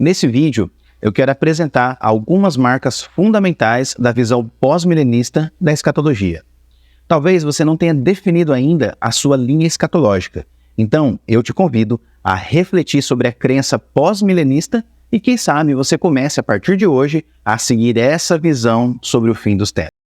Nesse vídeo, eu quero apresentar algumas marcas fundamentais da visão pós-milenista da escatologia. Talvez você não tenha definido ainda a sua linha escatológica, então eu te convido a refletir sobre a crença pós-milenista e quem sabe você comece a partir de hoje a seguir essa visão sobre o fim dos tempos.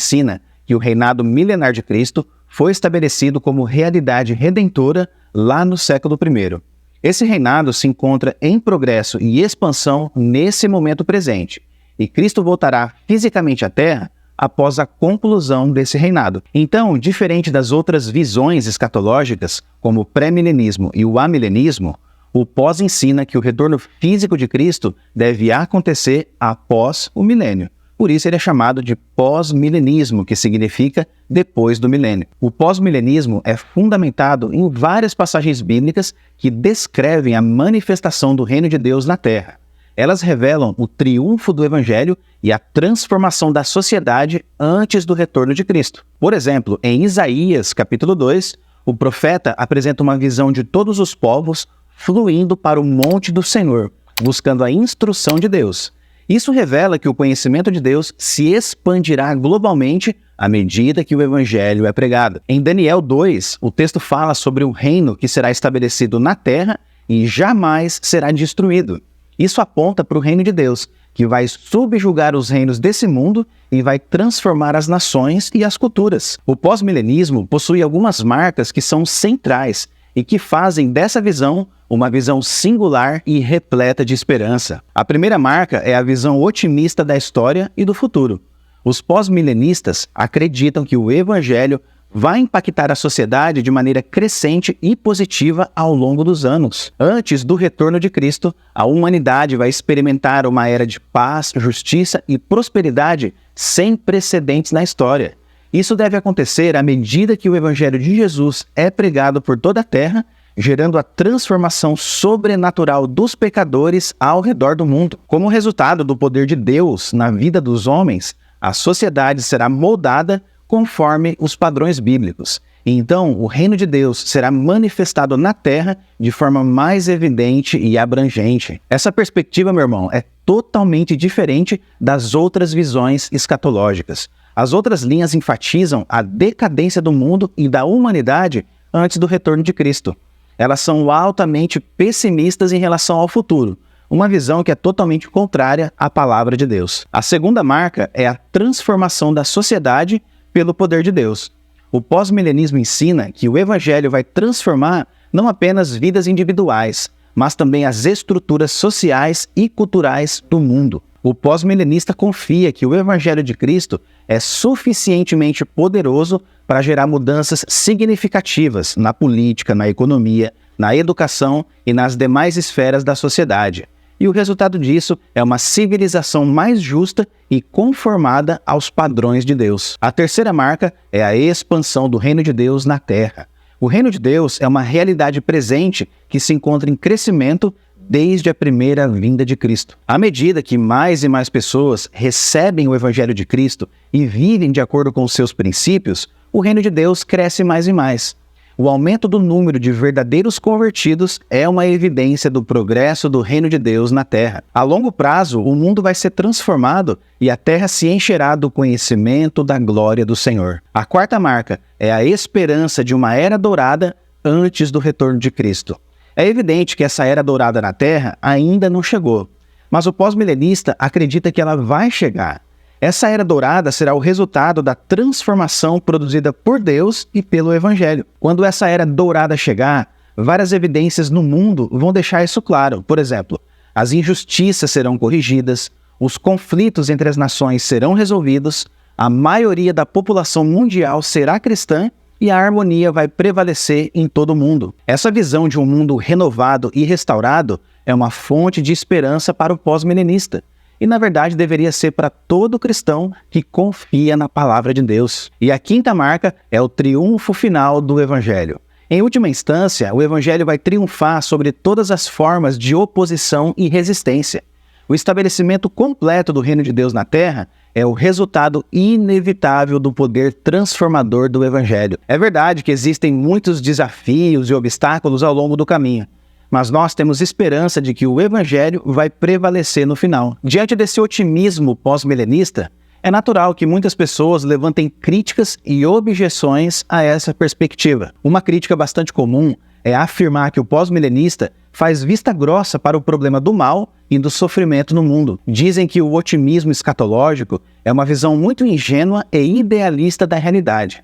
Ensina que o reinado milenar de Cristo foi estabelecido como realidade redentora lá no século I. Esse reinado se encontra em progresso e expansão nesse momento presente, e Cristo voltará fisicamente à Terra após a conclusão desse reinado. Então, diferente das outras visões escatológicas, como o pré-milenismo e o amilenismo, o pós ensina que o retorno físico de Cristo deve acontecer após o milênio. Por isso ele é chamado de pós-milenismo, que significa depois do milênio. O pós-milenismo é fundamentado em várias passagens bíblicas que descrevem a manifestação do reino de Deus na Terra. Elas revelam o triunfo do Evangelho e a transformação da sociedade antes do retorno de Cristo. Por exemplo, em Isaías, capítulo 2, o profeta apresenta uma visão de todos os povos fluindo para o monte do Senhor, buscando a instrução de Deus. Isso revela que o conhecimento de Deus se expandirá globalmente à medida que o Evangelho é pregado. Em Daniel 2, o texto fala sobre um reino que será estabelecido na terra e jamais será destruído. Isso aponta para o reino de Deus, que vai subjugar os reinos desse mundo e vai transformar as nações e as culturas. O pós-milenismo possui algumas marcas que são centrais e que fazem dessa visão uma visão singular e repleta de esperança. A primeira marca é a visão otimista da história e do futuro. Os pós-milenistas acreditam que o Evangelho vai impactar a sociedade de maneira crescente e positiva ao longo dos anos. Antes do retorno de Cristo, a humanidade vai experimentar uma era de paz, justiça e prosperidade sem precedentes na história. Isso deve acontecer à medida que o Evangelho de Jesus é pregado por toda a terra, gerando a transformação sobrenatural dos pecadores ao redor do mundo. Como resultado do poder de Deus na vida dos homens, a sociedade será moldada conforme os padrões bíblicos. E então, o reino de Deus será manifestado na terra de forma mais evidente e abrangente. Essa perspectiva, meu irmão, é totalmente diferente das outras visões escatológicas. As outras linhas enfatizam a decadência do mundo e da humanidade antes do retorno de Cristo. Elas são altamente pessimistas em relação ao futuro, uma visão que é totalmente contrária à palavra de Deus. A segunda marca é a transformação da sociedade pelo poder de Deus. O pós-milenismo ensina que o Evangelho vai transformar não apenas vidas individuais, mas também as estruturas sociais e culturais do mundo. O pós-milenista confia que o Evangelho de Cristo é suficientemente poderoso para gerar mudanças significativas na política, na economia, na educação e nas demais esferas da sociedade. E o resultado disso é uma civilização mais justa e conformada aos padrões de Deus. A terceira marca é a expansão do reino de Deus na terra. O reino de Deus é uma realidade presente que se encontra em crescimento desde a primeira vinda de Cristo. À medida que mais e mais pessoas recebem o Evangelho de Cristo e vivem de acordo com os seus princípios, o reino de Deus cresce mais e mais. O aumento do número de verdadeiros convertidos é uma evidência do progresso do reino de Deus na terra. A longo prazo, o mundo vai ser transformado e a terra se encherá do conhecimento da glória do Senhor. A quarta marca é a esperança de uma era dourada antes do retorno de Cristo. É evidente que essa era dourada na Terra ainda não chegou, mas o pós-milenista acredita que ela vai chegar. Essa era dourada será o resultado da transformação produzida por Deus e pelo Evangelho. Quando essa era dourada chegar, várias evidências no mundo vão deixar isso claro. Por exemplo, as injustiças serão corrigidas, os conflitos entre as nações serão resolvidos, a maioria da população mundial será cristã e a harmonia vai prevalecer em todo o mundo. Essa visão de um mundo renovado e restaurado é uma fonte de esperança para o pós-milenista. E na verdade deveria ser para todo cristão que confia na palavra de Deus. E a quinta marca é o triunfo final do Evangelho. Em última instância, o Evangelho vai triunfar sobre todas as formas de oposição e resistência. O estabelecimento completo do reino de Deus na Terra é o resultado inevitável do poder transformador do Evangelho. É verdade que existem muitos desafios e obstáculos ao longo do caminho, mas nós temos esperança de que o Evangelho vai prevalecer no final. Diante desse otimismo pós-milenista, é natural que muitas pessoas levantem críticas e objeções a essa perspectiva. Uma crítica bastante comum é afirmar que o pós-milenista faz vista grossa para o problema do mal e do sofrimento no mundo. Dizem que o otimismo escatológico é uma visão muito ingênua e idealista da realidade.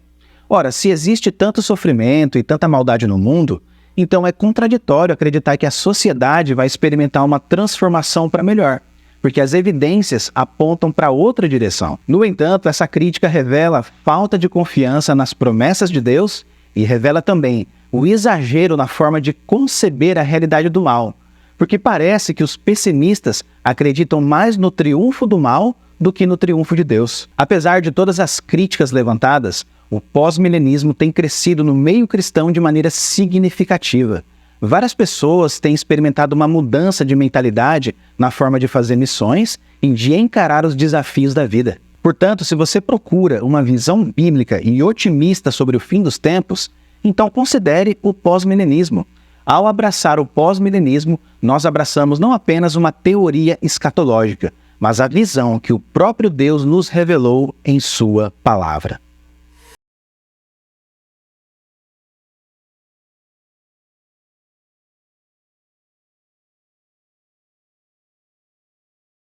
Ora, se existe tanto sofrimento e tanta maldade no mundo, então é contraditório acreditar que a sociedade vai experimentar uma transformação para melhor, porque as evidências apontam para outra direção. No entanto, essa crítica revela falta de confiança nas promessas de Deus e revela também o exagero na forma de conceber a realidade do mal, porque parece que os pessimistas acreditam mais no triunfo do mal do que no triunfo de Deus. Apesar de todas as críticas levantadas, o pós-milenismo tem crescido no meio cristão de maneira significativa. Várias pessoas têm experimentado uma mudança de mentalidade na forma de fazer missões e de encarar os desafios da vida. Portanto, se você procura uma visão bíblica e otimista sobre o fim dos tempos, então considere o pós-milenismo. Ao abraçar o pós-milenismo, nós abraçamos não apenas uma teoria escatológica, mas a visão que o próprio Deus nos revelou em sua palavra.